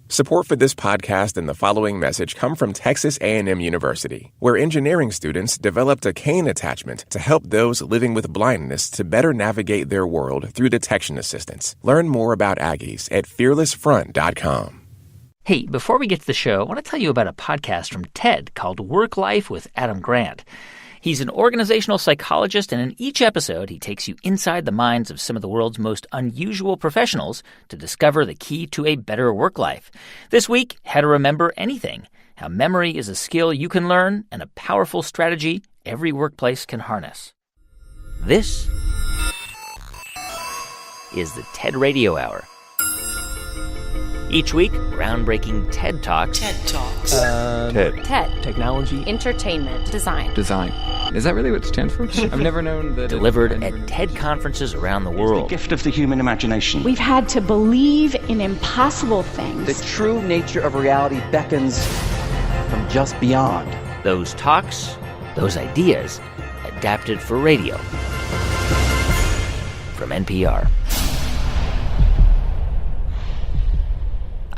Support for this podcast and the following message come from Texas A&M University, where engineering students developed a cane attachment to help those living with blindness to better navigate their world through detection assistance. Learn more about Aggies at fearlessfront.com. Hey, before we get to the show, I want to tell you about a podcast from TED called Work Life with Adam Grant. He's an organizational psychologist, and in each episode, he takes you inside the minds of some of the world's most unusual professionals to discover the key to a better work life. This week, how to remember anything, how memory is a skill you can learn, and a powerful strategy every workplace can harness. This is the TED Radio Hour. Each week, groundbreaking TED Talks. TED Talks. TED. Technology. Entertainment. Design. Is that really what it stands for? I've never known that. Delivered at TED conferences around the world. The gift of the human imagination. We've had to believe in impossible things. The true nature of reality beckons from just beyond. Those talks, those ideas, adapted for radio. From NPR.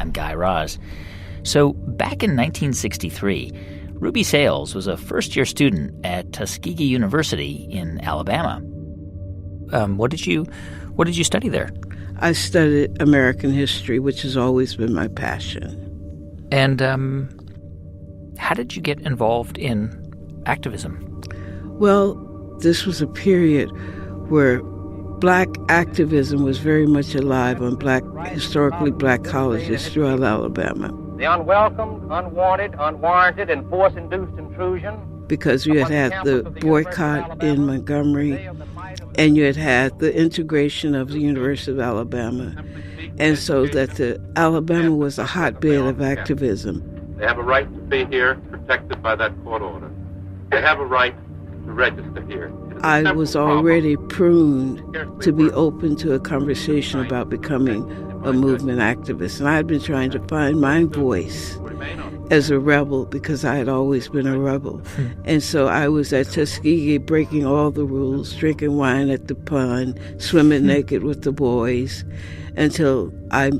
I'm Guy Raz. So, back in 1963, Ruby Sales was a first-year student at Tuskegee University in Alabama. What did you study there? I studied American history, which has always been my passion. And how did you get involved in activism? Well, this was a period where Black activism was very much alive on historically black colleges throughout Alabama. The unwelcome, unwanted, unwarranted, and force-induced intrusion. Because you had the boycott in Montgomery, and you had the integration of the University of Alabama, and so that Alabama was a hotbed of activism. They have a right to be here, protected by that court order. They have a right to register here. I was already pruned to be open to a conversation about becoming a movement activist. And I had been trying to find my voice as a rebel because I had always been a rebel. And so I was at Tuskegee breaking all the rules, drinking wine at the pond, swimming naked with the boys, until I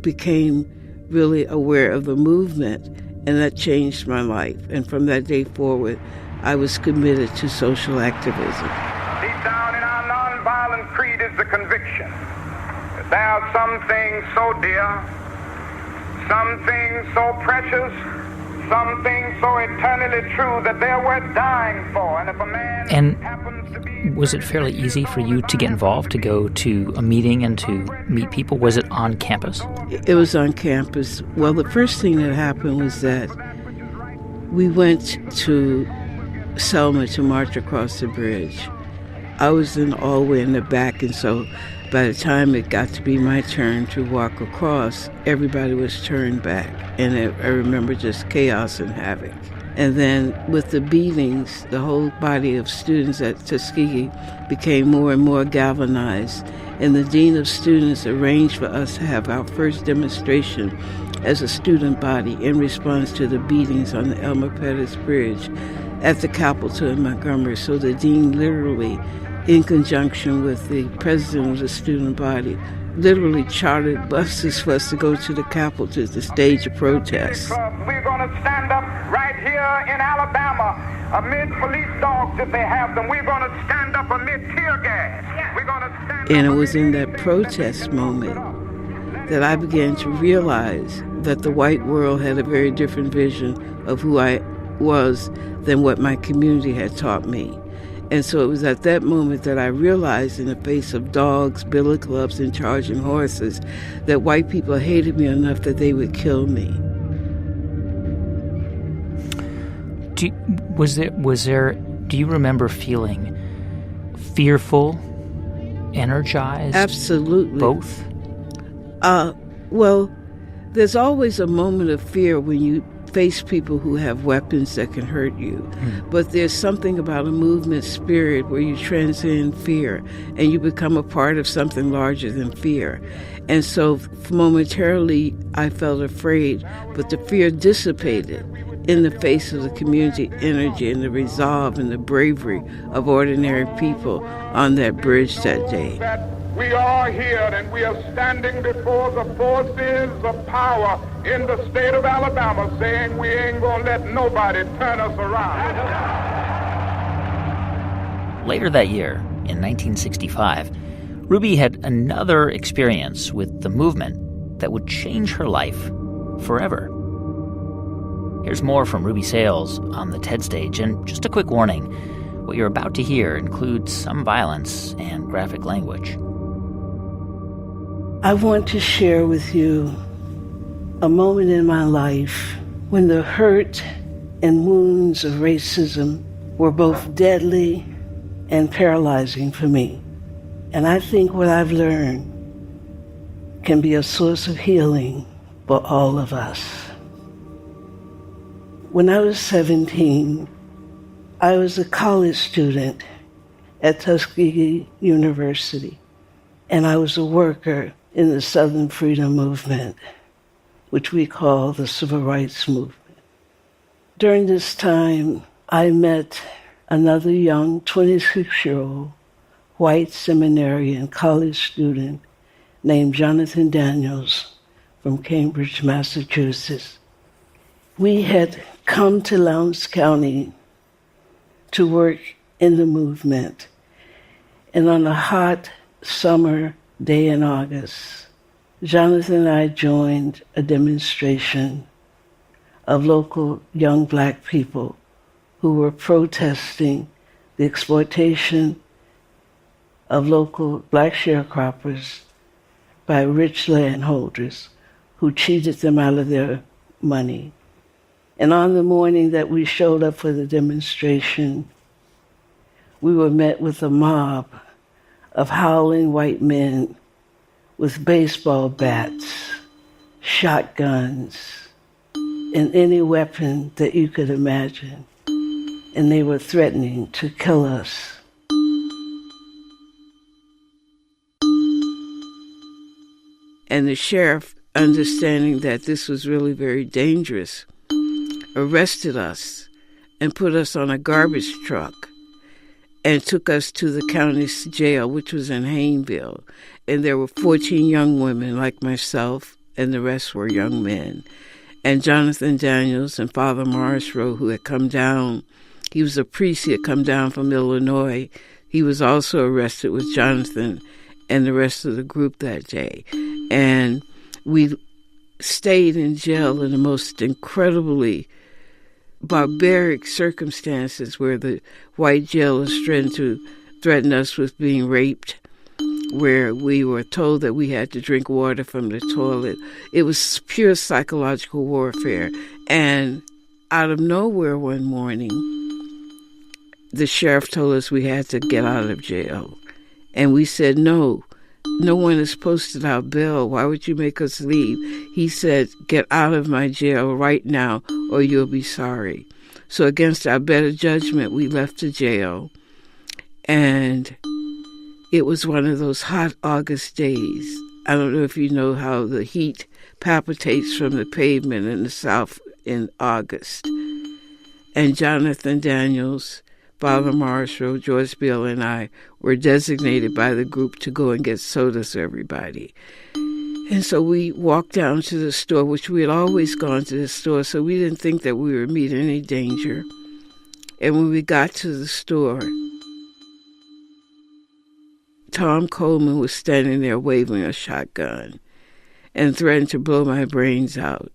became really aware of the movement, and that changed my life. And from that day forward, I was committed to social activism. Deep down in our nonviolent creed is the conviction that there are some things so dear, some things so precious, some things so eternally true that they're worth dying for. And if a man happens to be... Was it fairly easy for you to get involved, to go to a meeting and to meet people? Was it on campus? It was on campus. Well, the first thing that happened was that we went to Selma to march across the bridge. I was all the way in the back, and so by the time it got to be my turn to walk across, everybody was turned back, and I remember just chaos and havoc. And then with the beatings, the whole body of students at Tuskegee became more and more galvanized, and the dean of students arranged for us to have our first demonstration as a student body in response to the beatings on the Elmer Pettus Bridge at the Capitol in Montgomery. So the dean literally, in conjunction with the president of the student body, literally chartered buses for us to go to the Capitol to stage a protest. We're going to stand up right here in Alabama amid police dogs if they have them. We're going to stand up amid tear gas. We're going to stand and it was in that protest moment that I began to realize that the white world had a very different vision of who I was than what my community had taught me. And so it was at that moment that I realized, in the face of dogs, billy clubs, and charging horses, that white people hated me enough that they would kill me. Do you remember feeling fearful, energized? Absolutely. Both? Well, there's always a moment of fear when you face people who have weapons that can hurt you. But there's something about a movement spirit where you transcend fear and you become a part of something larger than fear. And so momentarily I felt afraid, but the fear dissipated in the face of the community energy and the resolve and the bravery of ordinary people on that bridge that day. That We are here and we are standing before the forces of power in the state of Alabama saying we ain't gonna let nobody turn us around. Later that year, in 1965, Ruby had another experience with the movement that would change her life forever. Here's more from Ruby Sales on the TED stage, and just a quick warning, what you're about to hear includes some violence and graphic language. I want to share with you a moment in my life when the hurt and wounds of racism were both deadly and paralyzing for me. And I think what I've learned can be a source of healing for all of us. When I was 17, I was a college student at Tuskegee University, and I was a worker in the Southern Freedom Movement, which we call the Civil Rights Movement. During this time, I met another young 26-year-old white seminarian college student named Jonathan Daniels from Cambridge, Massachusetts. We had come to Lowndes County to work in the movement, and on a hot summer day in August, Jonathan and I joined a demonstration of local young black people who were protesting the exploitation of local black sharecroppers by rich landholders who cheated them out of their money. And on the morning that we showed up for the demonstration, we were met with a mob of howling white men with baseball bats, shotguns, and any weapon that you could imagine. And they were threatening to kill us. And the sheriff, understanding that this was really very dangerous, arrested us and put us on a garbage truck and took us to the county's jail, which was in Hayneville. And there were 14 young women like myself, and the rest were young men. And Jonathan Daniels and Father Marsrow, who had come down, he was a priest, he had come down from Illinois. He was also arrested with Jonathan and the rest of the group that day. And we stayed in jail in the most incredibly barbaric circumstances, where the white jailers threatened us with being raped, where we were told that we had to drink water from the toilet. It was pure psychological warfare. And out of nowhere one morning, the sheriff told us we had to get out of jail. And we said, no one has posted our bail. Why would you make us leave? He said, get out of my jail right now or you'll be sorry. So against our better judgment, we left the jail. And it was one of those hot August days. I don't know if you know how the heat palpitates from the pavement in the South in August. And Jonathan Daniels, Father Marsrow, Joyce Beale, and I were designated by the group to go and get sodas for everybody. And so we walked down to the store, which we had always gone to the store, so we didn't think that we would meet any danger. And when we got to the store, Tom Coleman was standing there waving a shotgun and threatened to blow my brains out.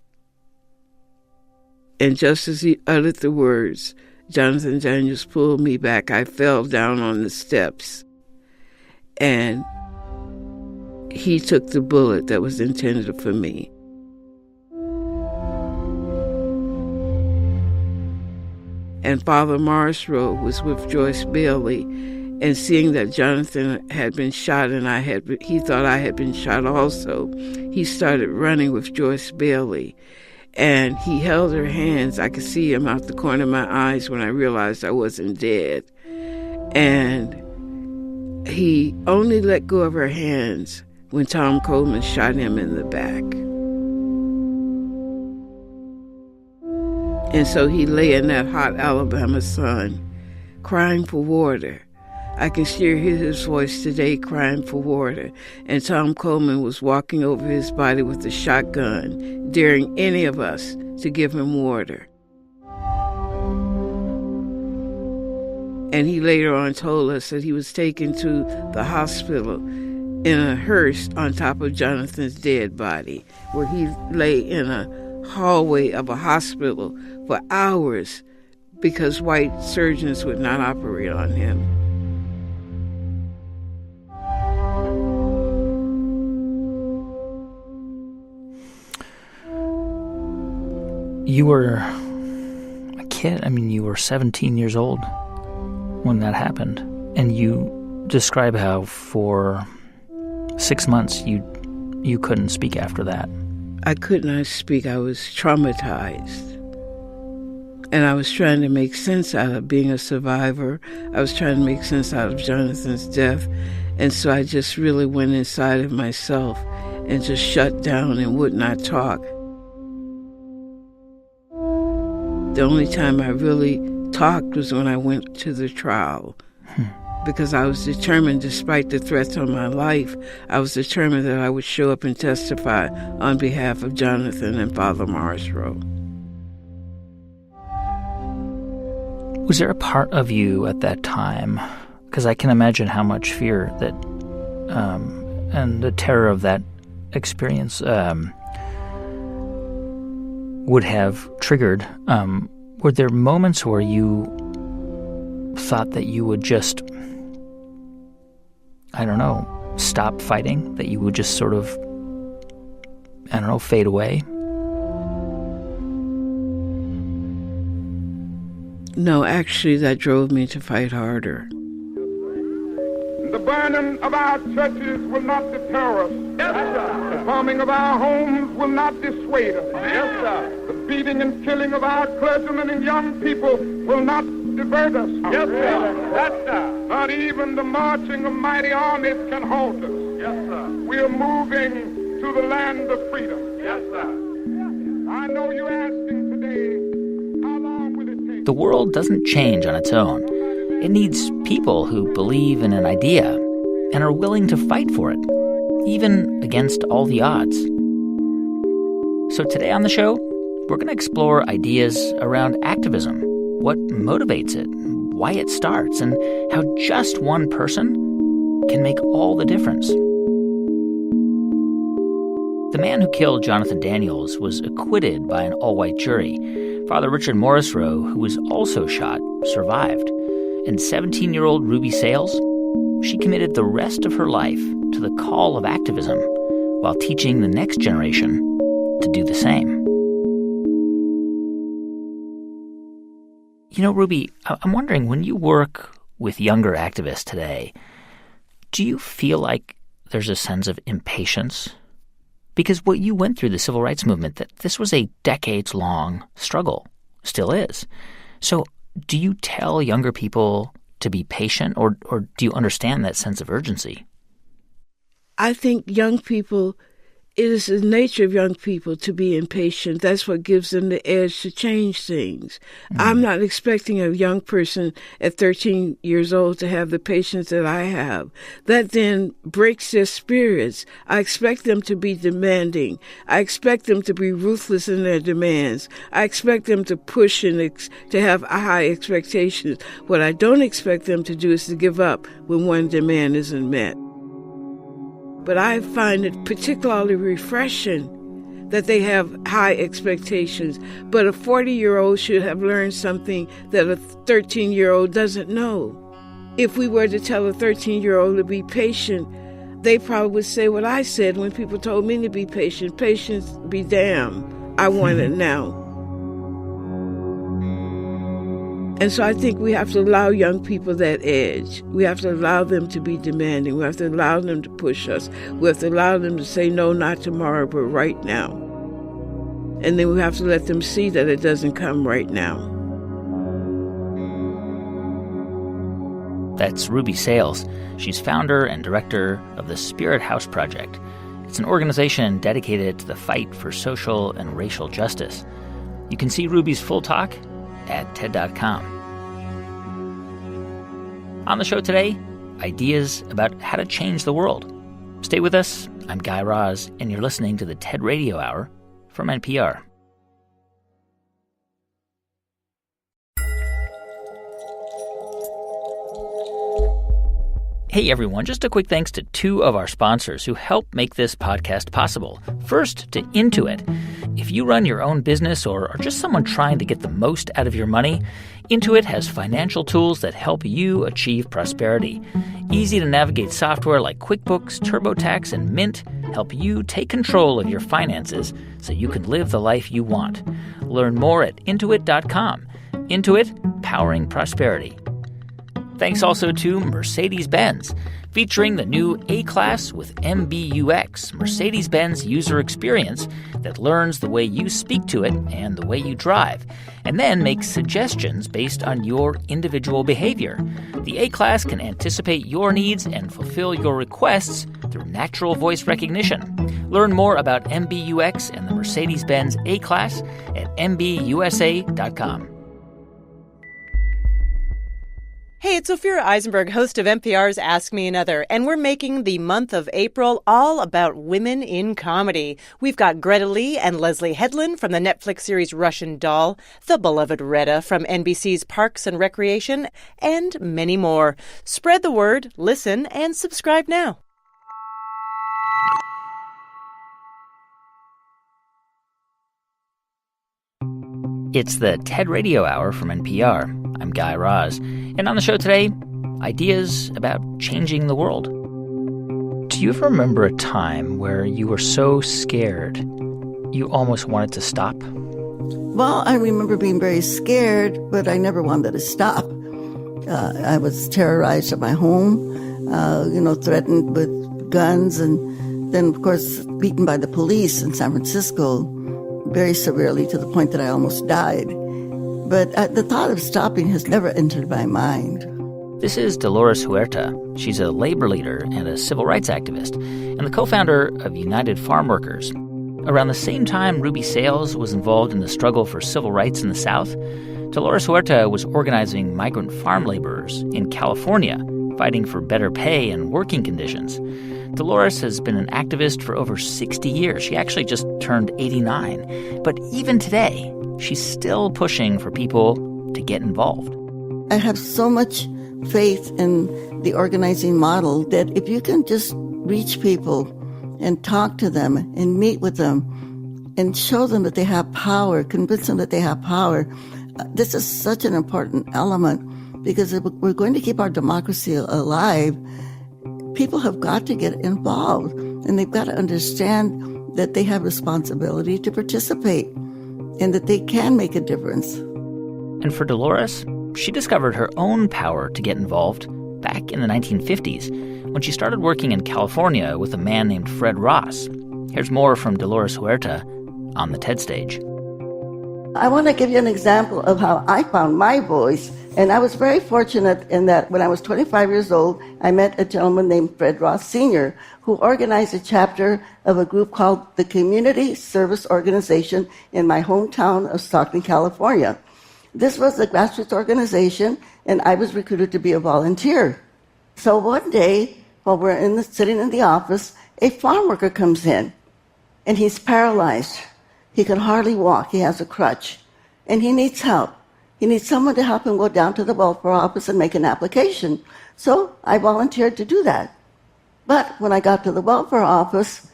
And just as he uttered the words, Jonathan Daniels pulled me back. I fell down on the steps. And he took the bullet that was intended for me. And Father Marsrow was with Joyce Bailey, and seeing that Jonathan had been shot and he thought I had been shot also, he started running with Joyce Bailey. And he held her hands. I could see him out the corner of my eyes when I realized I wasn't dead. And he only let go of her hands when Tom Coleman shot him in the back. And so he lay in that hot Alabama sun, crying for water. I can still hear his voice today crying for water, and Tom Coleman was walking over his body with a shotgun, daring any of us to give him water. And he later on told us that he was taken to the hospital in a hearse on top of Jonathan's dead body, where he lay in a hallway of a hospital for hours because white surgeons would not operate on him. You were a kid. I mean, you were 17 years old when that happened. And you describe how for 6 months you couldn't speak after that. I could not speak. I was traumatized. And I was trying to make sense out of being a survivor. I was trying to make sense out of Jonathan's death. And so I just really went inside of myself and just shut down and would not talk. The only time I really talked was when I went to the trial. Because I was determined, despite the threats on my life, I was determined that I would show up and testify on behalf of Jonathan and Father Marsrow. Was there a part of you at that time, because I can imagine how much fear that and the terror of that experience would have triggered, were there moments where you thought that you would just, I don't know, stop fighting, that you would just sort of, I don't know, fade away? No, actually, that drove me to fight harder. The burning of our churches will not deter us. Yes, sir. The bombing of our homes will not dissuade us. Yes, sir. The beating and killing of our clergymen and young people will not divert us. Yes, sir. Yes, sir. Not even the marching of mighty armies can halt us. Yes, sir. We are moving to the land of freedom. Yes, sir. I know you're asking today, how long will it take? The world doesn't change on its own. It needs people who believe in an idea and are willing to fight for it, even against all the odds. So today on the show, we're going to explore ideas around activism, what motivates it, why it starts, and how just one person can make all the difference. The man who killed Jonathan Daniels was acquitted by an all-white jury. Father Richard Morrisroe, who was also shot, survived. And 17-year-old Ruby Sales, she committed the rest of her life to the call of activism while teaching the next generation to do the same. You know, Ruby, I'm wondering, when you work with younger activists today, do you feel like there's a sense of impatience? Because what you went through, the civil rights movement, that this was a decades-long struggle, still is. So do you tell younger people to be patient, or do you understand that sense of urgency? I think young people, it is the nature of young people to be impatient. That's what gives them the edge to change things. I'm not expecting a young person at 13 years old to have the patience that I have. That then breaks their spirits. I expect them to be demanding. I expect them to be ruthless in their demands. I expect them to push and to have high expectations. What I don't expect them to do is to give up when one demand isn't met. But I find it particularly refreshing that they have high expectations. But a 40-year-old should have learned something that a 13-year-old doesn't know. If we were to tell a 13-year-old to be patient, they probably would say what I said when people told me to be patient. Patience be damned. I want it now. And so I think we have to allow young people that edge. We have to allow them to be demanding. We have to allow them to push us. We have to allow them to say, no, not tomorrow, but right now. And then we have to let them see that it doesn't come right now. That's Ruby Sales. She's founder and director of the Spirit House Project. It's an organization dedicated to the fight for social and racial justice. You can see Ruby's full talk at TED.com. On the show today, ideas about how to change the world. Stay with us. I'm Guy Raz, and you're listening to the TED Radio Hour from NPR. Hey everyone, just a quick thanks to two of our sponsors who help make this podcast possible. First, to Intuit. If you run your own business or are just someone trying to get the most out of your money, Intuit has financial tools that help you achieve prosperity. Easy-to-navigate software like QuickBooks, TurboTax, and Mint help you take control of your finances so you can live the life you want. Learn more at Intuit.com. Intuit, powering prosperity. Thanks also to Mercedes-Benz, featuring the new A-Class with MBUX, Mercedes-Benz user experience that learns the way you speak to it and the way you drive, and then makes suggestions based on your individual behavior. The A-Class can anticipate your needs and fulfill your requests through natural voice recognition. Learn more about MBUX and the Mercedes-Benz A-Class at MBUSA.com. Hey, it's Ophira Eisenberg, host of NPR's Ask Me Another, and we're making the month of April all about women in comedy. We've got Greta Lee and Leslie Headland from the Netflix series Russian Doll, the beloved Retta from NBC's Parks and Recreation, and many more. Spread the word, listen, and subscribe now. It's the TED Radio Hour from NPR. I'm Guy Raz. And on the show today, ideas about changing the world. Do you ever remember a time where you were so scared you almost wanted to stop? Well, I remember being very scared, but I never wanted to stop. I was terrorized at my home, threatened with guns, and then, of course, beaten by the police in San Francisco very severely to the point that I almost died. But the thought of stopping has never entered my mind. This is Dolores Huerta. She's a labor leader and a civil rights activist, and the co-founder of United Farm Workers. Around the same time Ruby Sales was involved in the struggle for civil rights in the South, Dolores Huerta was organizing migrant farm laborers in California, fighting for better pay and working conditions. Dolores has been an activist for over 60 years. She actually just turned 89. But even today, she's still pushing for people to get involved. I have so much faith in the organizing model that if you can just reach people and talk to them and meet with them and show them that they have power, convince them that they have power, this is such an important element because if we're going to keep our democracy alive, people have got to get involved and they've got to understand that they have responsibility to participate and that they can make a difference. And for Dolores, she discovered her own power to get involved back in the 1950s when she started working in California with a man named Fred Ross. Here's more from Dolores Huerta on the TED stage. I want to give you an example of how I found my voice. And I was very fortunate in that when I was 25 years old, I met a gentleman named Fred Ross Sr., who organized a chapter of a group called the Community Service Organization in my hometown of Stockton, California. This was a grassroots organization, and I was recruited to be a volunteer. So one day, while we're sitting in the office, a farm worker comes in, and he's paralyzed. He can hardly walk. He has a crutch, and he needs help. He needs someone to help him go down to the welfare office and make an application. So I volunteered to do that. But when I got to the welfare office,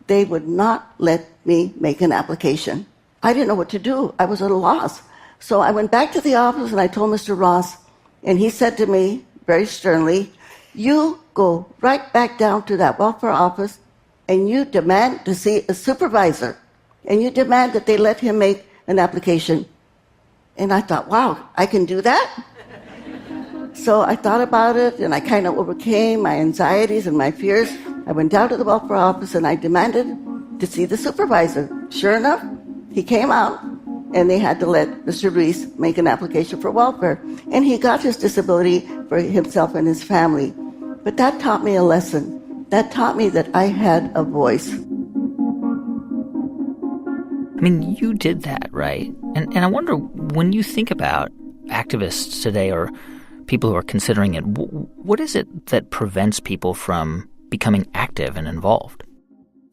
they would not let me make an application. I didn't know what to do. I was at a loss. So I went back to the office and I told Mr. Ross, and he said to me very sternly, "You go right back down to that welfare office and you demand to see a supervisor, and you demand that they let him make an application." And I thought, wow, I can do that? So I thought about it, and I kind of overcame my anxieties and my fears. I went down to the welfare office, and I demanded to see the supervisor. Sure enough, he came out, and they had to let Mr. Reese make an application for welfare. And he got his disability for himself and his family. But that taught me a lesson. That taught me that I had a voice. I mean, you did that, right? And I wonder, when you think about activists today or people who are considering it, what is it that prevents people from becoming active and involved?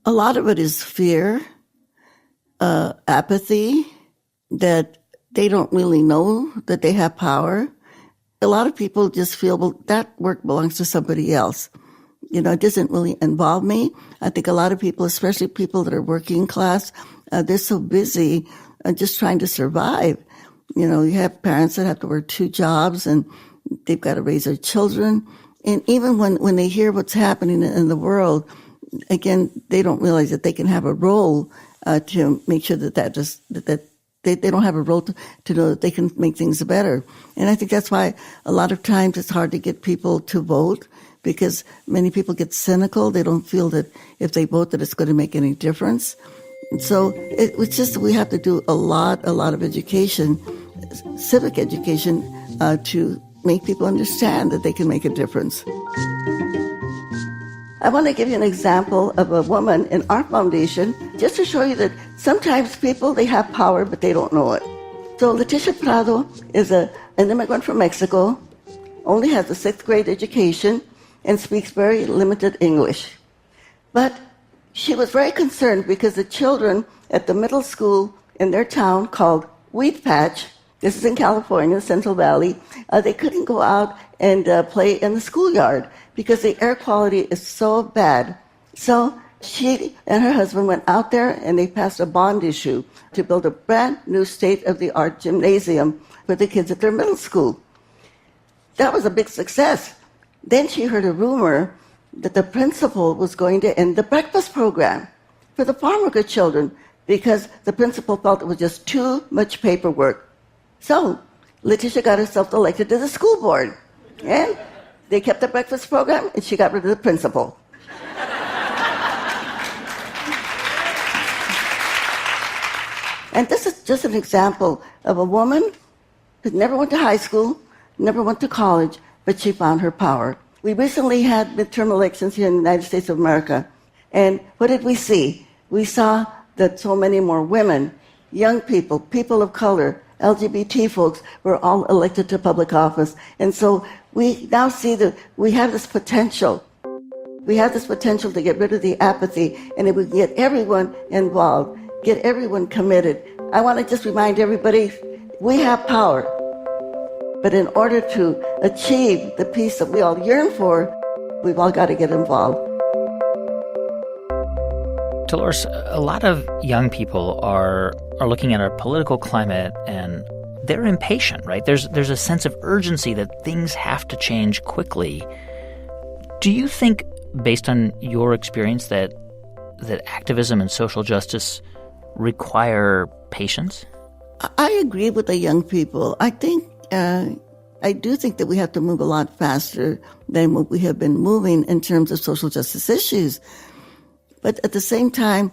A lot of it is fear, apathy, that they don't really know that they have power. A lot of people just feel, well, that work belongs to somebody else. You know, it doesn't really involve me. I think a lot of people, especially people that are working class, they're so busy just trying to survive. You know, you have parents that have to work 2 jobs and they've got to raise their children. And even when they hear what's happening in the world, again, they don't realize that they can have a role to make sure that they don't have a role to know that they can make things better. And I think that's why a lot of times it's hard to get people to vote, because many people get cynical. They don't feel that if they vote that it's going to make any difference. And so it's just we have to do a lot of education, civic education, to make people understand that they can make a difference. I want to give you an example of a woman in our foundation, just to show you that sometimes people, they have power, but they don't know it. So Leticia Prado is an immigrant from Mexico, only has a 6th grade education, and speaks very limited English. But she was very concerned because the children at the middle school in their town called Weed Patch, this is in California, Central Valley, they couldn't go out and play in the schoolyard because the air quality is so bad. So she and her husband went out there and they passed a bond issue to build a brand new state-of-the-art gymnasium for the kids at their middle school. That was a big success. Then she heard a rumor that the principal was going to end the breakfast program for the farm worker children because the principal felt it was just too much paperwork. So Leticia got herself elected to the school board, and they kept the breakfast program, and she got rid of the principal. And this is just an example of a woman who never went to high school, never went to college, but she found her power. We recently had midterm elections here in the United States of America, and what did we see? We saw that so many more women, young people, people of color, LGBT folks were all elected to public office. And so we now see that we have this potential. We have this potential to get rid of the apathy, and if we get everyone involved, get everyone committed. I want to just remind everybody, we have power. But in order to achieve the peace that we all yearn for, we've all got to get involved. Dolores, a lot of young people are looking at our political climate and they're impatient, right? There's a sense of urgency that things have to change quickly. Do you think, based on your experience, that activism and social justice require patience? I agree with the young people. I do think that we have to move a lot faster than what we have been moving in terms of social justice issues. But at the same time,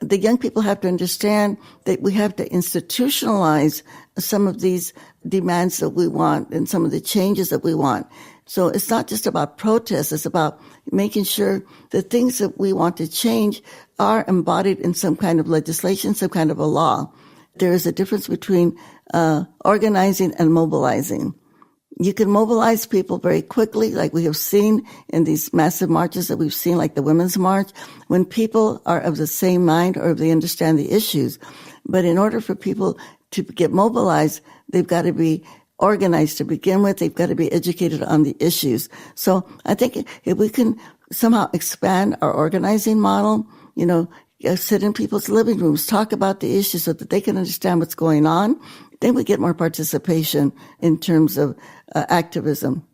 the young people have to understand that we have to institutionalize some of these demands that we want and some of the changes that we want. So it's not just about protests. It's about making sure the things that we want to change are embodied in some kind of legislation, some kind of a law. There is a difference between organizing and mobilizing. You can mobilize people very quickly, like we have seen in these massive marches that we've seen, like the Women's March, when people are of the same mind or if they understand the issues. But in order for people to get mobilized, they've got to be organized to begin with. They've got to be educated on the issues. So I think if we can somehow expand our organizing model, sit in people's living rooms, talk about the issues so that they can understand what's going on, then we get more participation in terms of activism.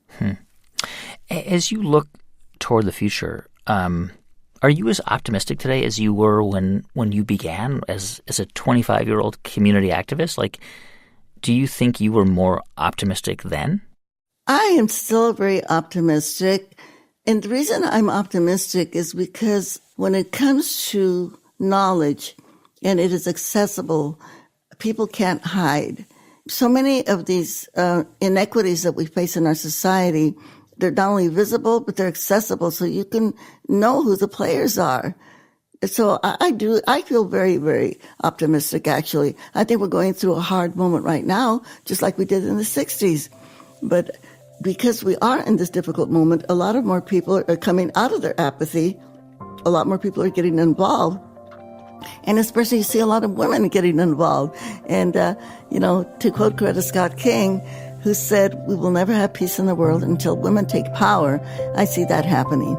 As you look toward the future, are you as optimistic today as you were when you began as a 25-year-old community activist? Like, do you think you were more optimistic then? I am still very optimistic. And the reason I'm optimistic is because when it comes to knowledge and it is accessible, people can't hide. So many of these inequities that we face in our society, they're not only visible, but they're accessible, so you can know who the players are. So I feel very, very optimistic, actually. I think we're going through a hard moment right now, just like we did in the 60s. But because we are in this difficult moment, a lot of more people are coming out of their apathy. A lot more people are getting involved. And especially you see a lot of women getting involved. And, to quote Coretta Scott King, who said, "We will never have peace in the world until women take power," I see that happening.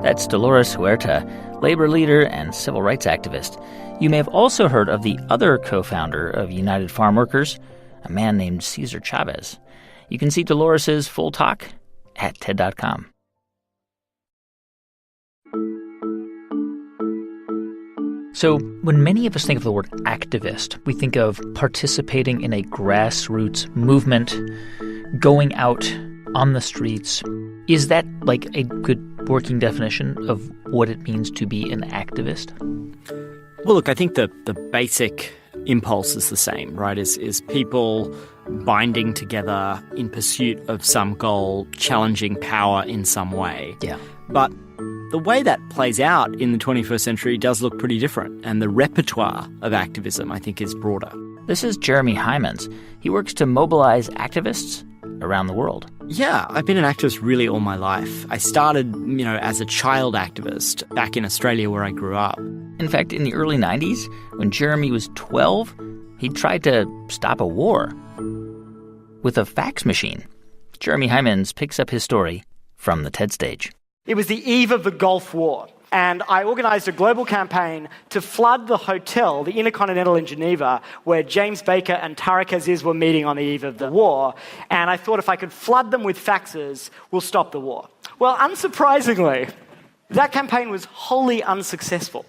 That's Dolores Huerta, labor leader and civil rights activist. You may have also heard of the other co-founder of United Farm Workers, a man named Cesar Chavez. You can see Dolores's full talk at TED.com. So when many of us think of the word activist, we think of participating in a grassroots movement, going out on the streets. Is that like a good working definition of what it means to be an activist? Well, look, I think the basic impulse is the same, right? Is people binding together in pursuit of some goal, challenging power in some way. Yeah. But the way that plays out in the 21st century does look pretty different, and the repertoire of activism, I think, is broader. This is Jeremy Hymans. He works to mobilize activists around the world. Yeah, I've been an activist really all my life. I started, as a child activist back in Australia where I grew up. In fact, in the early 90s, when Jeremy was 12, he tried to stop a war with a fax machine. Jeremy Hymans picks up his story from the TED stage. It was the eve of the Gulf War, and I organised a global campaign to flood the hotel, the Intercontinental in Geneva, where James Baker and Tariq Aziz were meeting on the eve of the war, and I thought if I could flood them with faxes, we'll stop the war. Well, unsurprisingly, that campaign was wholly unsuccessful.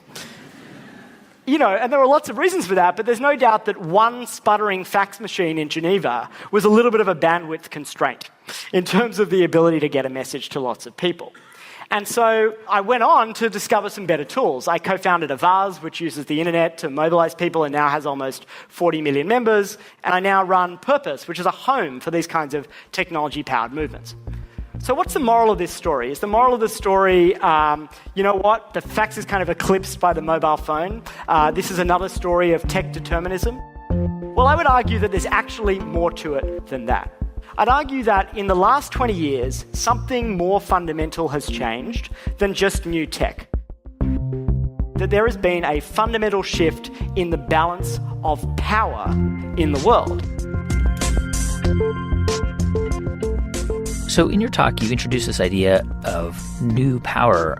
And there were lots of reasons for that, but there's no doubt that one sputtering fax machine in Geneva was a little bit of a bandwidth constraint in terms of the ability to get a message to lots of people. And so I went on to discover some better tools. I co-founded Avaz, which uses the internet to mobilize people and now has almost 40 million members. And I now run Purpose, which is a home for these kinds of technology-powered movements. So what's the moral of this story? Is the moral of the story, you know what? The fax is kind of eclipsed by the mobile phone. This is another story of tech determinism. Well, I would argue that there's actually more to it than that. I'd argue that in the last 20 years, something more fundamental has changed than just new tech. That there has been a fundamental shift in the balance of power in the world. So in your talk, you introduced this idea of new power.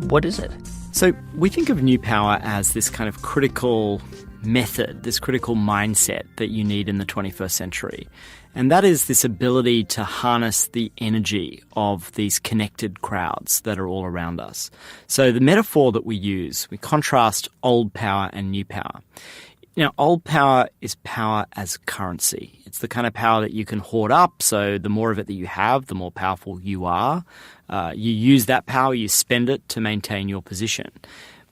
What is it? So we think of new power as this kind of critical method, this critical mindset that you need in the 21st century. And that is this ability to harness the energy of these connected crowds that are all around us. So the metaphor that we use, we contrast old power and new power. Old power is power as currency. It's the kind of power that you can hoard up, so the more of it that you have, the more powerful you are. You use that power, you spend it to maintain your position.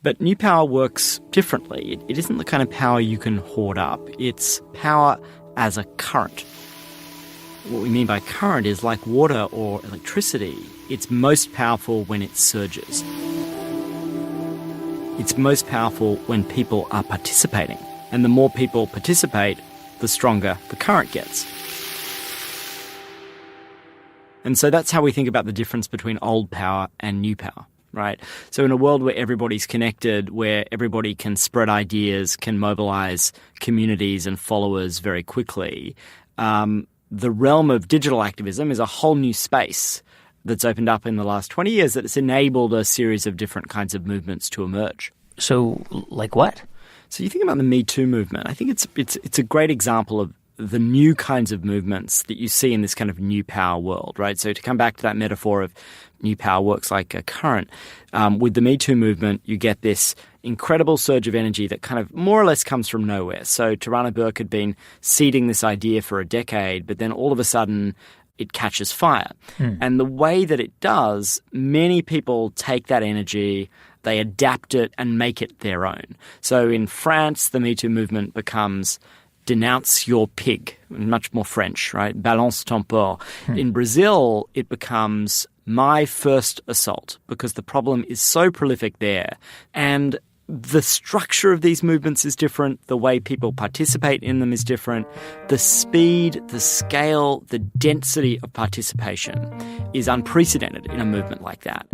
But new power works differently. It isn't the kind of power you can hoard up. It's power as a current. What we mean by current is like water or electricity. It's most powerful when it surges. It's most powerful when people are participating. And the more people participate, the stronger the current gets. And so that's how we think about the difference between old power and new power, right? So in a world where everybody's connected, where everybody can spread ideas, can mobilize communities and followers very quickly, the realm of digital activism is a whole new space that's opened up in the last 20 years that has enabled a series of different kinds of movements to emerge. So, like what? So you think about the Me Too movement. I think it's a great example of the new kinds of movements that you see in this kind of new power world, right? So to come back to that metaphor of new power works like a current, with the Me Too movement, you get this incredible surge of energy that kind of more or less comes from nowhere. So Tarana Burke had been seeding this idea for a decade, but then all of a sudden it catches fire. And the way that it does, many people take that energy, they adapt it and make it their own. So in France, the Me Too movement becomes denounce your pig, much more French, right? Balance ton porc. In Brazil, it becomes my first assault because the problem is so prolific there. And the structure of these movements is different. The way people participate in them is different. The speed, the scale, the density of participation is unprecedented in a movement like that.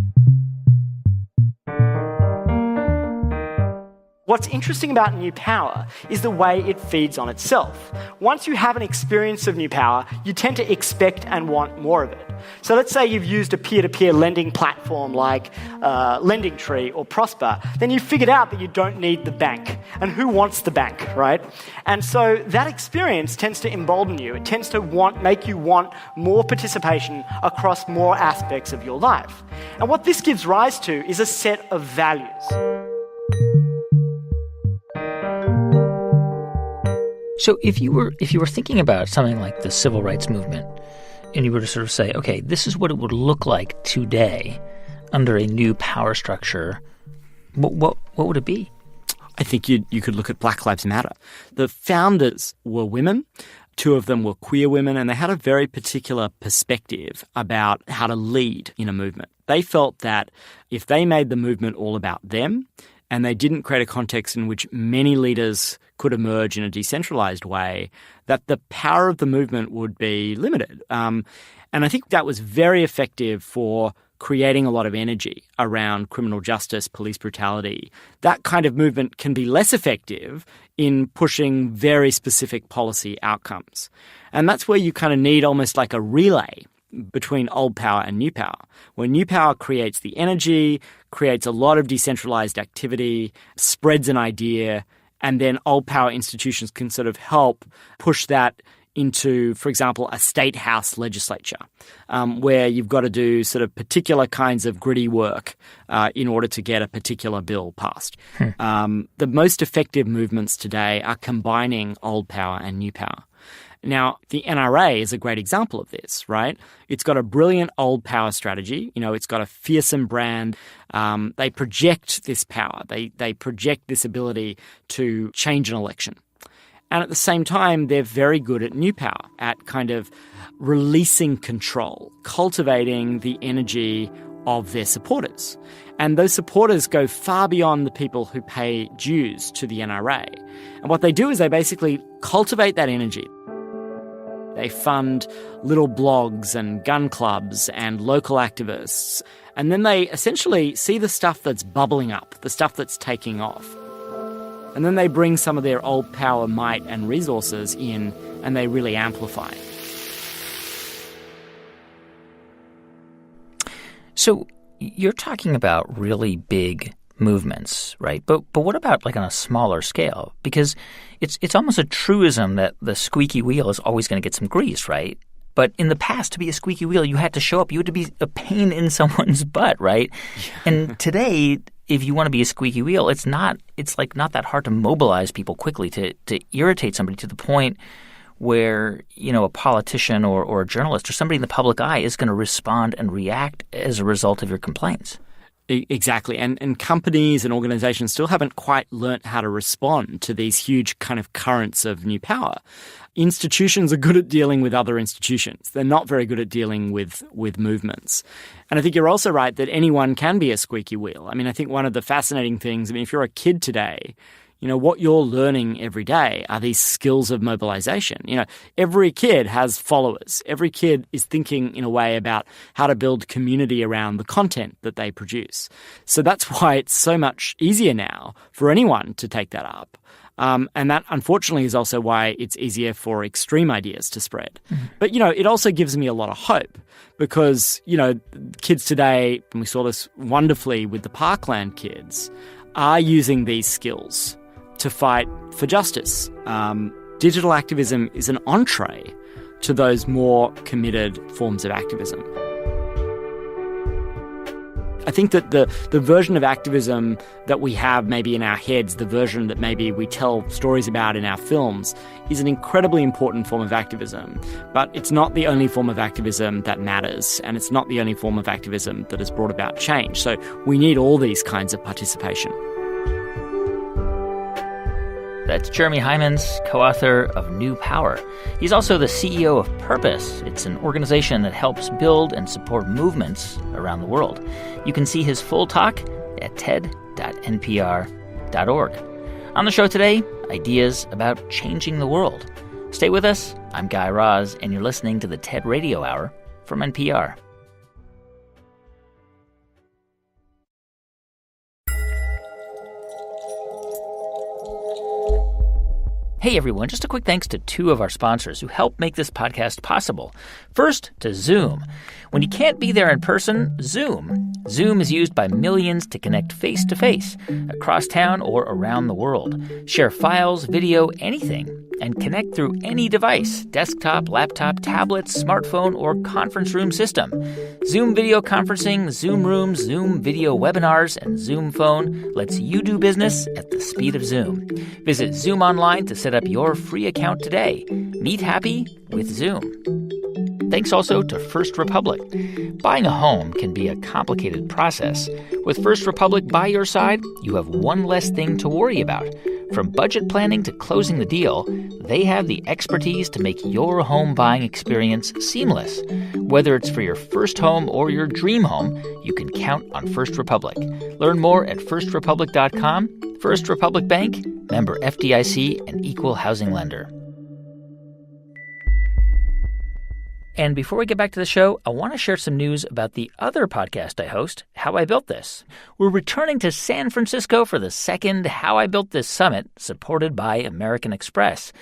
What's interesting about new power is the way it feeds on itself. Once you have an experience of new power, you tend to expect and want more of it. So let's say you've used a peer-to-peer lending platform like LendingTree or Prosper, then you've figured out that you don't need the bank. And who wants the bank, right? And so that experience tends to embolden you. It tends to make you want more participation across more aspects of your life. And what this gives rise to is a set of values. So if you were thinking about something like the civil rights movement, and you were to sort of say, okay, this is what it would look like today under a new power structure, what would it be? I think you could look at Black Lives Matter. The founders were women. 2 of them were queer women, and they had a very particular perspective about how to lead in a movement. They felt that if they made the movement all about them, and they didn't create a context in which many leaders could emerge in a decentralized way, that the power of the movement would be limited. And I think that was very effective for creating a lot of energy around criminal justice, police brutality. That kind of movement can be less effective in pushing very specific policy outcomes. And that's where you kind of need almost like a relay between old power and new power, where new power creates the energy, creates a lot of decentralized activity, spreads an idea, and then old power institutions can sort of help push that into, for example, a state house legislature, where you've got to do sort of particular kinds of gritty work in order to get a particular bill passed. The most effective movements today are combining old power and new power. Now, the NRA is a great example of this, right? It's got a brilliant old power strategy. It's got a fearsome brand. They project this power. They project this ability to change an election. And at the same time, they're very good at new power, at kind of releasing control, cultivating the energy of their supporters. And those supporters go far beyond the people who pay dues to the NRA. And what they do is they basically cultivate that energy. They fund little blogs and gun clubs and local activists. And then they essentially see the stuff that's bubbling up, the stuff that's taking off. And then they bring some of their old power, might, and resources in, and they really amplify it. So you're talking about really big movements, right? But what about like on a smaller scale? Because it's almost a truism that the squeaky wheel is always going to get some grease, right? But in the past, to be a squeaky wheel, you had to show up. You had to be a pain in someone's butt, right? Yeah. And today, if you want to be a squeaky wheel, it's not that hard to mobilize people quickly to irritate somebody to the point where, a politician or a journalist or somebody in the public eye is going to respond and react as a result of your complaints. Exactly. And companies and organizations still haven't quite learnt how to respond to these huge kind of currents of new power. Institutions are good at dealing with other institutions. They're not very good at dealing with movements. And I think you're also right that anyone can be a squeaky wheel. I mean, I think one of the fascinating things, if you're a kid today, what you're learning every day are these skills of mobilization. Every kid has followers. Every kid is thinking in a way about how to build community around the content that they produce. So that's why it's so much easier now for anyone to take that up. And that, unfortunately, is also why it's easier for extreme ideas to spread. Mm-hmm. But, it also gives me a lot of hope because, kids today, and we saw this wonderfully with the Parkland kids, are using these skills to fight for justice. Digital activism is an entree to those more committed forms of activism. I think that the version of activism that we have maybe in our heads, the version that maybe we tell stories about in our films, is an incredibly important form of activism. But it's not the only form of activism that matters, and it's not the only form of activism that has brought about change. So we need all these kinds of participation. That's Jeremy Hymans, co-author of New Power. He's also the CEO of Purpose. It's an organization that helps build and support movements around the world. You can see his full talk at ted.npr.org. ted.org. On the show today, ideas about changing the world. Stay with us. I'm Guy Raz, and you're listening to the TED Radio Hour from NPR. Hey everyone, just a quick thanks to two of our sponsors who help make this podcast possible. First, to Zoom. When you can't be there in person, Zoom. Zoom is used by millions to connect face-to-face, across town or around the world. Share files, video, anything, and connect through any device, desktop, laptop, tablet, smartphone, or conference room system. Zoom video conferencing, Zoom rooms, Zoom video webinars, and Zoom phone lets you do business at the speed of Zoom. Visit Zoom online to set up your free account today. Meet happy with Zoom. Thanks also to First Republic. Buying a home can be a complicated process. With First Republic by your side, you have one less thing to worry about. From budget planning to closing the deal, they have the expertise to make your home buying experience seamless. Whether it's for your first home or your dream home, you can count on First Republic. Learn more at firstrepublic.com. First Republic Bank, member FDIC, and equal housing lender. And before we get back to the show, I want to share some news about the other podcast I host, How I Built This. We're returning to San Francisco for the second How I Built This Summit, supported by American Express.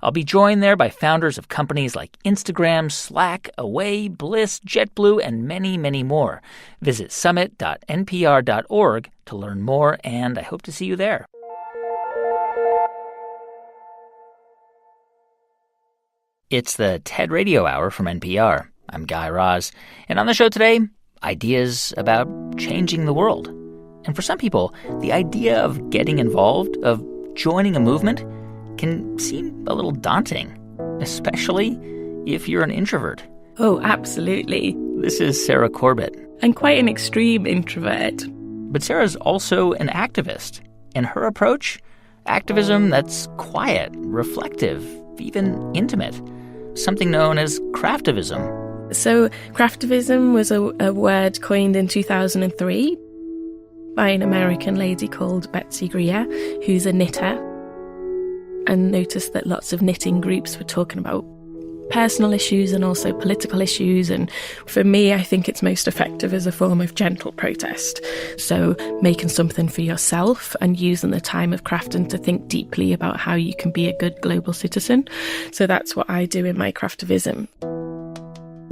I'll be joined there by founders of companies like Instagram, Slack, Away, Bliss, JetBlue, and many, many more. Visit summit.npr.org to learn more, and I hope to see you there. It's the TED Radio Hour from NPR. I'm Guy Raz. And on the show today, ideas about changing the world. And for some people, the idea of getting involved, of joining a movement, can seem a little daunting, especially if you're an introvert. Oh, absolutely. This is Sarah Corbett. I'm quite an extreme introvert. But Sarah's also an activist. And her approach? Activism that's quiet, reflective, even intimate. Something known as craftivism. So craftivism was a word coined in 2003 by an American lady called Betsy Greer, who's a knitter, and noticed that lots of knitting groups were talking about personal issues and also political issues. And for me, I think it's most effective as a form of gentle protest. So making something for yourself and using the time of crafting to think deeply about how you can be a good global citizen. So that's what I do in my craftivism.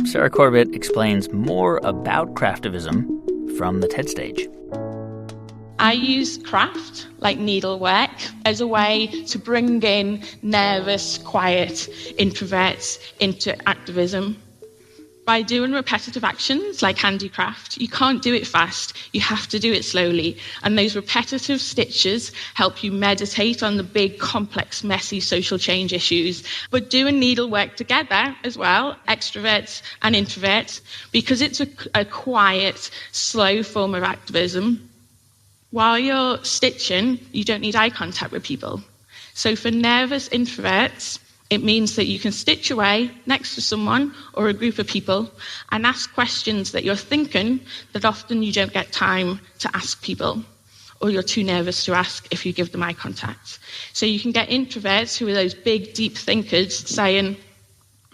Sarah Corbett explains more about craftivism from the TED stage. I use craft, like needlework, as a way to bring in nervous, quiet introverts into activism. By doing repetitive actions like handicraft, you can't do it fast, you have to do it slowly. And those repetitive stitches help you meditate on the big, complex, messy social change issues. But doing needlework together as well, extroverts and introverts, because it's a quiet, slow form of activism. While you're stitching, you don't need eye contact with people. So for nervous introverts, it means that you can stitch away next to someone or a group of people and ask questions that you're thinking that often you don't get time to ask people, or you're too nervous to ask if you give them eye contact. So you can get introverts who are those big, deep thinkers saying,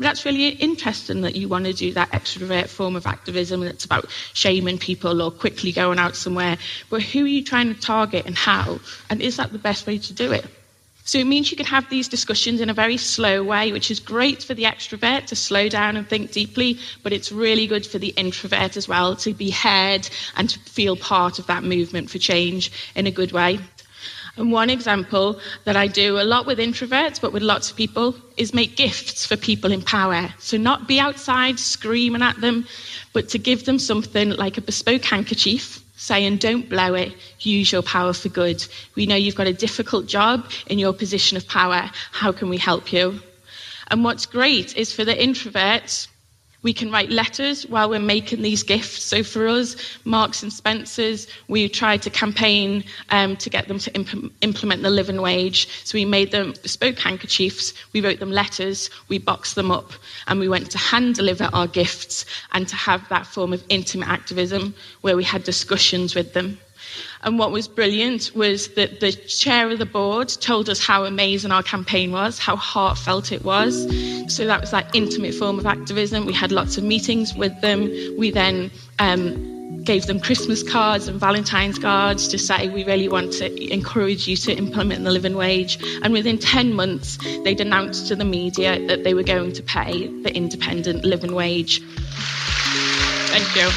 that's really interesting that you want to do that extrovert form of activism that's about shaming people or quickly going out somewhere. But who are you trying to target and how? And is that the best way to do it? So it means you can have these discussions in a very slow way, which is great for the extrovert to slow down and think deeply, but it's really good for the introvert as well to be heard and to feel part of that movement for change in a good way. And one example that I do a lot with introverts, but with lots of people, is make gifts for people in power. So not be outside screaming at them, but to give them something like a bespoke handkerchief, saying, don't blow it, use your power for good. We know you've got a difficult job in your position of power. How can we help you? And what's great is for the introverts, we can write letters while we're making these gifts. So for us, Marks and Spencer's, we tried to campaign to get them to implement the living wage. So we made them bespoke handkerchiefs, we wrote them letters, we boxed them up, and we went to hand deliver our gifts and to have that form of intimate activism where we had discussions with them. And what was brilliant was that the chair of the board told us how amazing our campaign was, how heartfelt it was. So that was that intimate form of activism. We had lots of meetings with them. We then gave them Christmas cards and Valentine's cards to say we really want to encourage you to implement the living wage. And within 10 months, they'd announced to the media that they were going to pay the independent living wage. Thank you.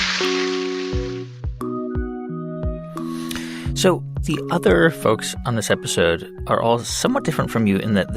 So the other folks on this episode are all somewhat different from you in that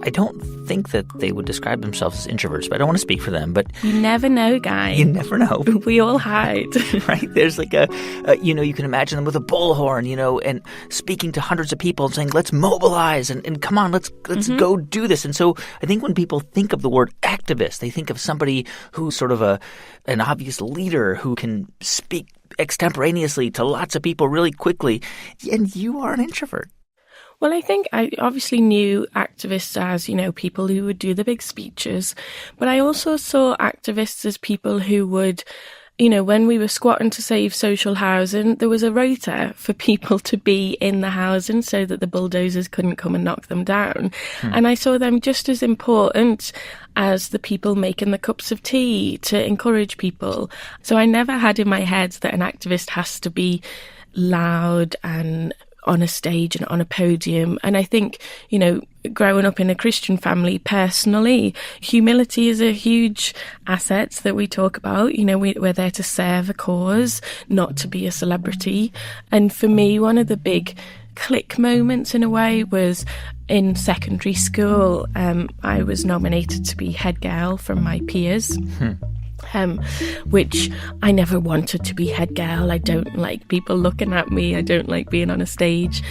I don't think that they would describe themselves as introverts, but I don't want to speak for them. But you never know, Guy. You never know. We all hide. Right? There's like you can imagine them with a bullhorn, and speaking to hundreds of people and saying, let's mobilize and come on, let's go do this. And so I think when people think of the word activist, they think of somebody who's sort of an obvious leader who can speak extemporaneously to lots of people really quickly. And you are an introvert. Well, I think I obviously knew activists as, people who would do the big speeches, but I also saw activists as people who would, when we were squatting to save social housing, there was a rota for people to be in the housing so that the bulldozers couldn't come and knock them down. And I saw them just as important as the people making the cups of tea to encourage people. So I never had in my head that an activist has to be loud and on a stage and on a podium. And I think, growing up in a Christian family, personally, humility is a huge asset that we talk about. We're there to serve a cause, not to be a celebrity. And for me, one of the big click moments in a way was in secondary school. I was nominated to be head girl from my peers. Which I never wanted to be head girl. I don't like people looking at me. I don't like being on a stage.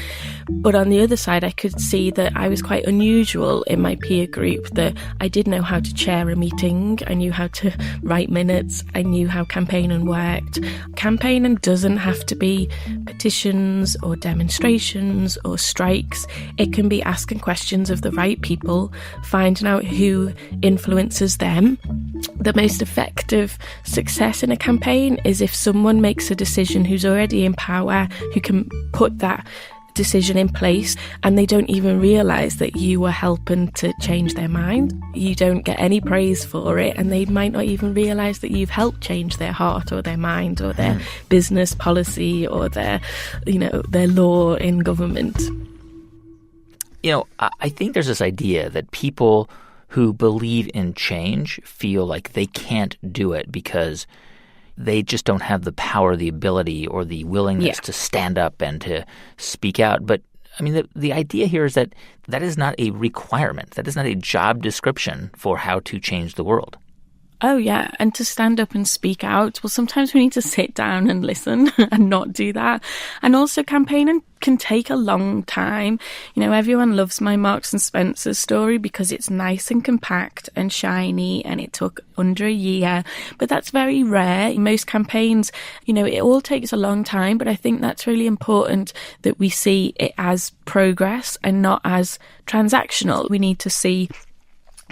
But on the other side, I could see that I was quite unusual in my peer group, that I did know how to chair a meeting. I knew how to write minutes. I knew how campaigning worked. Campaigning doesn't have to be petitions or demonstrations or strikes. It can be asking questions of the right people, finding out who influences them. The most effective success in a campaign is if someone makes a decision who's already in power, who can put that decision in place, and they don't even realise that you were helping to change their mind. You don't get any praise for it, and they might not even realise that you've helped change their heart or their mind or their business policy or their law in government. I think there's this idea that people who believe in change feel like they can't do it because they just don't have the power, the ability, or the willingness to stand up and to speak out. But, I mean, the idea here is that is not a requirement. That is not a job description for how to change the world. Oh, yeah. And to stand up and speak out, well, sometimes we need to sit down and listen and not do that. And also campaigning can take a long time. Everyone loves my Marks and Spencer story because it's nice and compact and shiny and it took under a year. But that's very rare. In most campaigns, it all takes a long time. But I think that's really important that we see it as progress and not as transactional. We need to see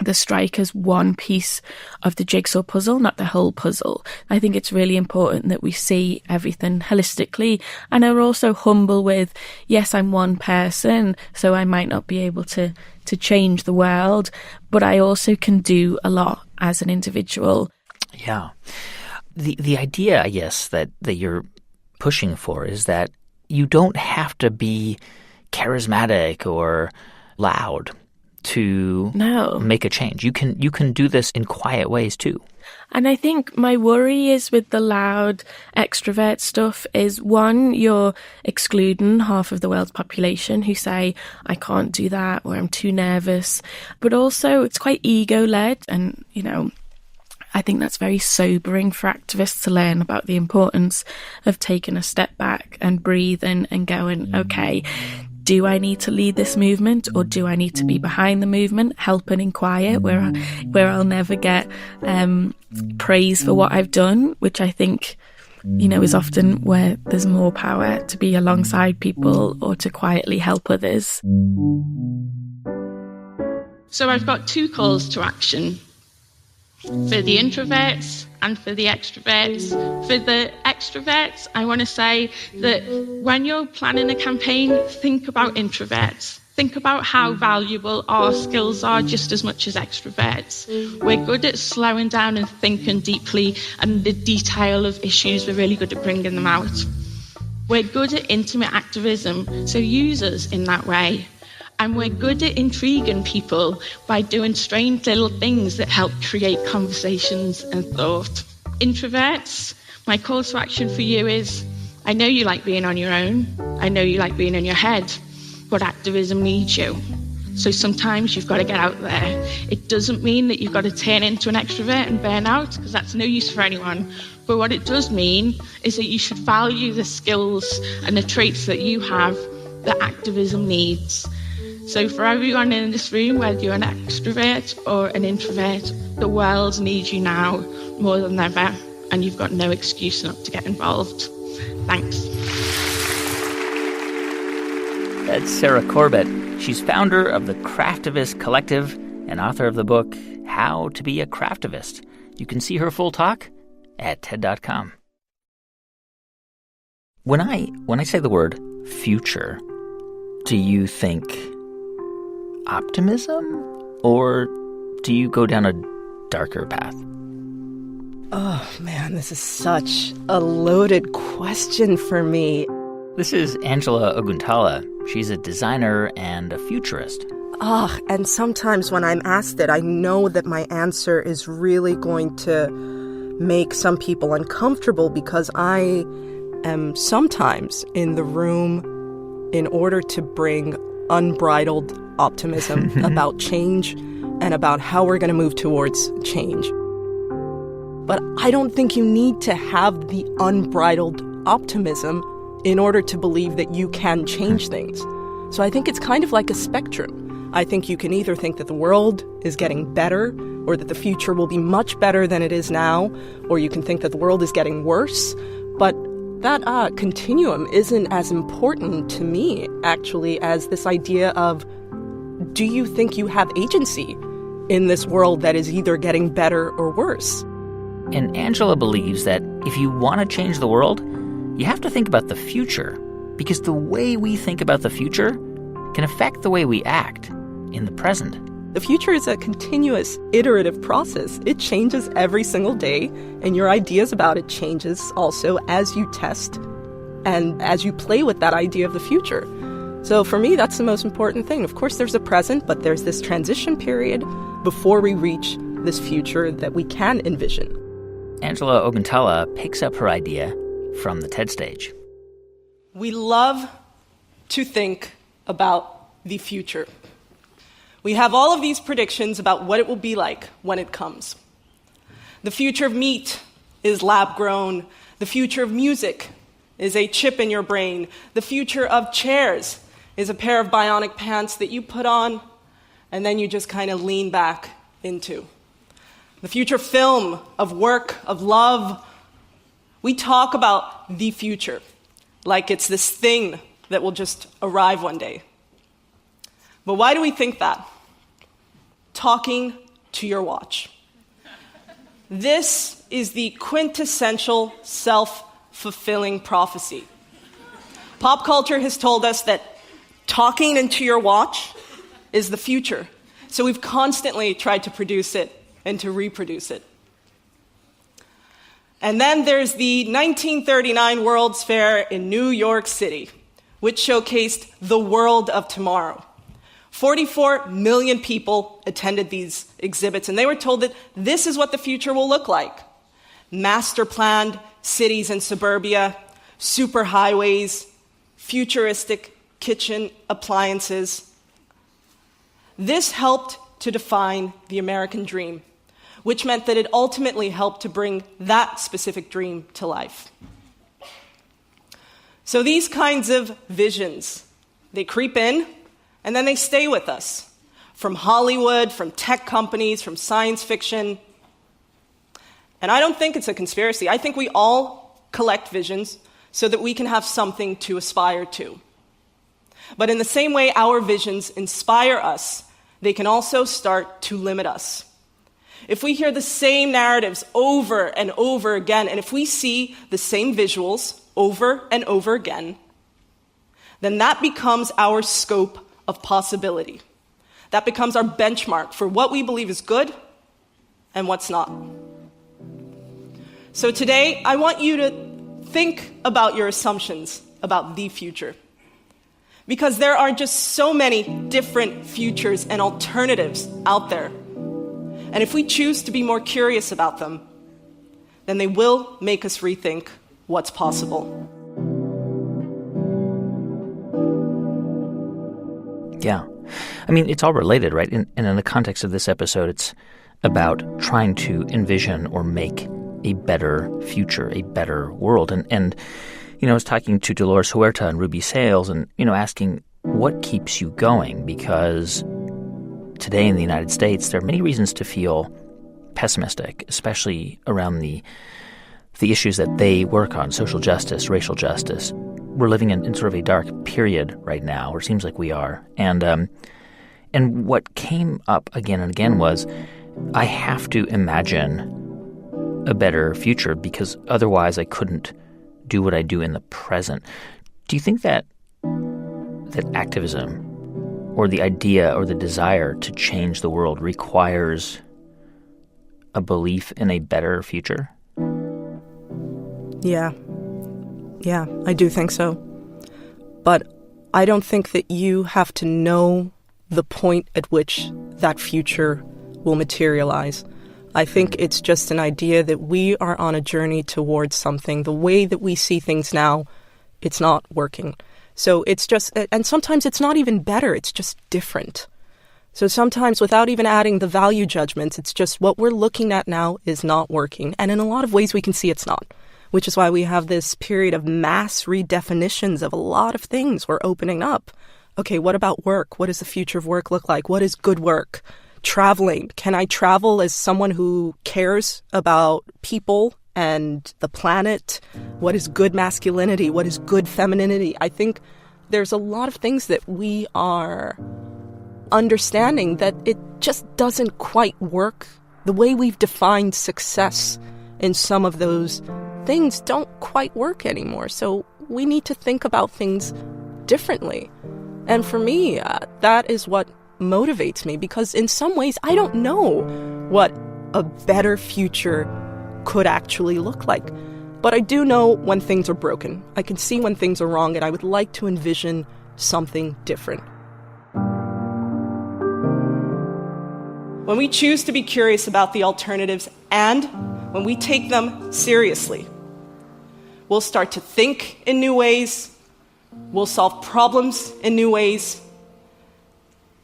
the strike as one piece of the jigsaw puzzle, not the whole puzzle. I think it's really important that we see everything holistically and are also humble with, yes, I'm one person, so I might not be able to change the world, but I also can do a lot as an individual. Yeah. The idea, I guess, that you're pushing for is that you don't have to be charismatic or loud to make a change. You can do this in quiet ways too. And I think my worry is with the loud extrovert stuff is, one, you're excluding half of the world's population who say, I can't do that, or I'm too nervous. But also it's quite ego-led, and, I think that's very sobering for activists to learn about the importance of taking a step back and breathing and going, okay, do I need to lead this movement, or do I need to be behind the movement, helping in quiet, where I'll never get praise for what I've done, which I think, is often where there's more power to be alongside people or to quietly help others. So I've got two calls to action for the introverts and for the extroverts. For the extroverts, I want to say that when you're planning a campaign, think about introverts. Think about how valuable our skills are just as much as extroverts. We're good at slowing down and thinking deeply, and the detail of issues, we're really good at bringing them out. We're good at intimate activism, so use us in that way. And we're good at intriguing people by doing strange little things that help create conversations and thought. Introverts, my call to action for you is, I know you like being on your own. I know you like being in your head. But activism needs you. So sometimes you've got to get out there. It doesn't mean that you've got to turn into an extrovert and burn out, because that's no use for anyone. But what it does mean is that you should value the skills and the traits that you have that activism needs. So for everyone in this room, whether you're an extrovert or an introvert, the world needs you now more than ever, and you've got no excuse not to get involved. Thanks. That's Sarah Corbett. She's founder of the Craftivist Collective and author of the book, How to Be a Craftivist. You can see her full talk at TED.com. When I say the word future, do you think optimism, or do you go down a darker path? Oh, man, this is such a loaded question for me. This is Angela Oguntala. She's a designer and a futurist. And sometimes when I'm asked it, I know that my answer is really going to make some people uncomfortable, because I am sometimes in the room in order to bring unbridled optimism about change and about how we're going to move towards change. But I don't think you need to have the unbridled optimism in order to believe that you can change things. So I think it's kind of like a spectrum. I think you can either think that the world is getting better, or that the future will be much better than it is now, or you can think that the world is getting worse. But that continuum isn't as important to me, actually, as this idea of, do you think you have agency in this world that is either getting better or worse? And Angela believes that if you want to change the world, you have to think about the future, because the way we think about the future can affect the way we act in the present. The future is a continuous, iterative process. It changes every single day, and your ideas about it changes also as you test and as you play with that idea of the future. So for me, that's the most important thing. Of course, there's a present, but there's this transition period before we reach this future that we can envision. Angela Oguntala picks up her idea from the TED stage. We love to think about the future. We have all of these predictions about what it will be like when it comes. The future of meat is lab-grown. The future of music is a chip in your brain. The future of chairs is a pair of bionic pants that you put on and then you just kind of lean back into. The future film, of work, of love. We talk about the future like it's this thing that will just arrive one day. But why do we think that? Talking to your watch. This is the quintessential self-fulfilling prophecy. Pop culture has told us that talking into your watch is the future. So we've constantly tried to produce it and to reproduce it. And then there's the 1939 World's Fair in New York City, which showcased the world of tomorrow. 44 million people attended these exhibits, and they were told that this is what the future will look like. Master-planned cities and suburbia, superhighways, futuristic kitchen appliances. This helped to define the American dream, which meant that it ultimately helped to bring that specific dream to life. So these kinds of visions, they creep in, and then they stay with us. From Hollywood, from tech companies, from science fiction. And I don't think it's a conspiracy. I think we all collect visions so that we can have something to aspire to. But in the same way our visions inspire us, they can also start to limit us. if we hear the same narratives over and over again, and if we see the same visuals over and over again, then that becomes our scope of possibility. That becomes our benchmark for what we believe is good and what's not. So today, I want you to think about your assumptions about the future. Because there are just so many different futures and alternatives out there. And if we choose to be more curious about them, then they will make us rethink what's possible. Yeah. I mean, it's all related, right? And in the context of this episode, it's about trying to envision or make a better future, a better world. And I was talking to Dolores Huerta and Ruby Sales and, asking what keeps you going? Because today in the United States, there are many reasons to feel pessimistic, especially around the issues that they work on, social justice, racial justice. We're living in sort of a dark period right now, or it seems like we are. And what came up again and again was, I have to imagine a better future because otherwise I couldn't do what I do in the present. Do you think that activism or the idea or the desire to change the world requires a belief in a better future? Yeah, I do think so. But I don't think that you have to know the point at which that future will materialize. I think it's just an idea that we are on a journey towards something. The way that we see things now, it's not working. So it's just, and sometimes it's not even better, it's just different. So sometimes without even adding the value judgments, it's just what we're looking at now is not working. And in a lot of ways we can see it's not, which is why we have this period of mass redefinitions of a lot of things we're opening up. Okay, what about work? What does the future of work look like? What is good work? Traveling. Can I travel as someone who cares about people and the planet? What is good masculinity? What is good femininity? I think there's a lot of things that we are understanding that it just doesn't quite work. The way we've defined success in some of those things don't quite work anymore. So we need to think about things differently. And for me, that is what motivates me, because in some ways I don't know what a better future could actually look like. But I do know when things are broken. I can see when things are wrong, and I would like to envision something different. When we choose to be curious about the alternatives and when we take them seriously, we'll start to think in new ways, we'll solve problems in new ways,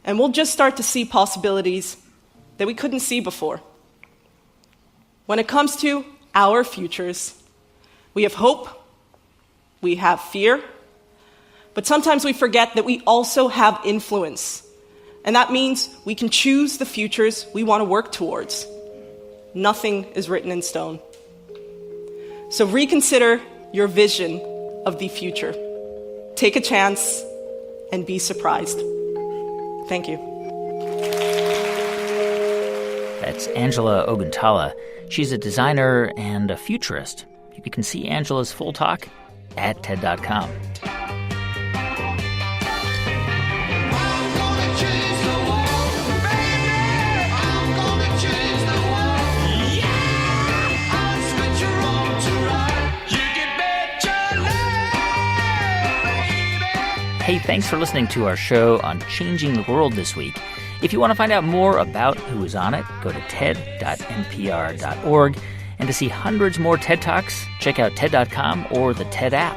and we'll just start to see possibilities that we couldn't see before. When it comes to our futures, we have hope, we have fear, but sometimes we forget that we also have influence. And that means we can choose the futures we want to work towards. Nothing is written in stone. So reconsider your vision of the future. Take a chance and be surprised. Thank you. That's Angela Oguntala. She's a designer and a futurist. You can see Angela's full talk at TED.com. Hey, thanks for listening to our show on changing the world this week. If you want to find out more about who is on it, go to ted.npr.org. And to see hundreds more TED Talks, check out TED.com or the TED app.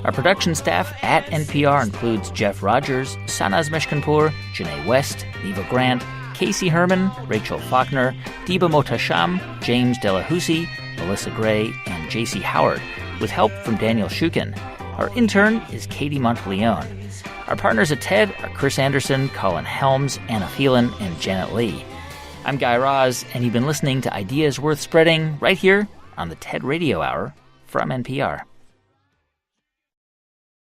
Our production staff at NPR includes Jeff Rogers, Sanaz Meshkanpour, Janae West, Neva Grant, Casey Herman, Rachel Faulkner, Diba Motasham, James Delahousie, Melissa Gray, and J.C. Howard, with help from Daniel Shukin. Our intern is Katie Monteleone. Our partners at TED are Chris Anderson, Colin Helms, Anna Phelan, and Janet Lee. I'm Guy Raz, and you've been listening to Ideas Worth Spreading right here on the TED Radio Hour from NPR.